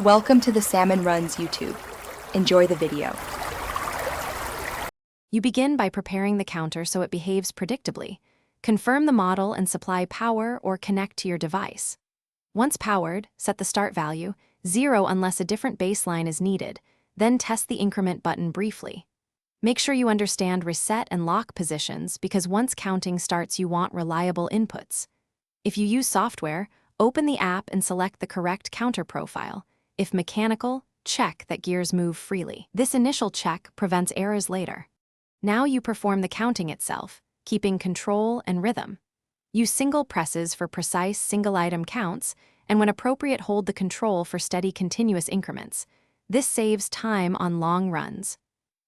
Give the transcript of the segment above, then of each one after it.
Welcome to the Salmon Runs YouTube. Enjoy the video. You begin by preparing the counter so it behaves predictably. Confirm the model and supply power or connect to your device. Once powered, set the start value, 0 unless a different baseline is needed, then test the increment button briefly. Make sure you understand reset and lock positions because once counting starts you want reliable inputs. If you use software, open the app and select the correct counter profile. If mechanical, check that gears move freely. This initial check prevents errors later. Now you perform the counting itself, keeping control and rhythm. Use single presses for precise single-item counts, and when appropriate hold the control for steady continuous increments. This saves time on long runs.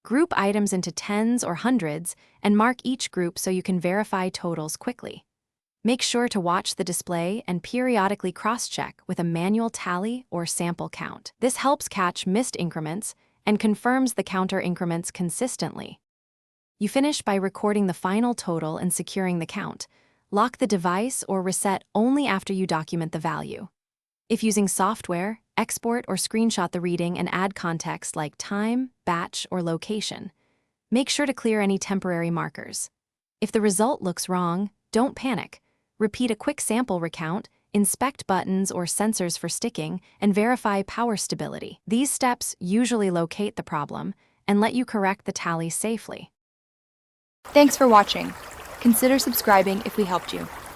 Group items into tens or hundreds and mark each group so you can verify totals quickly. Make sure to watch the display and periodically cross-check with a manual tally or sample count. This helps catch missed increments and confirms the counter increments consistently. You finish by recording the final total and securing the count. Lock the device or reset only after you document the value. If using software, export or screenshot the reading and add context like time, batch, or location. Make sure to clear any temporary markers. If the result looks wrong, don't panic. Repeat a quick sample recount, inspect buttons or sensors for sticking, and verify power stability. These steps usually locate the problem and let you correct the tally safely. Thanks for watching. Consider subscribing if we helped you.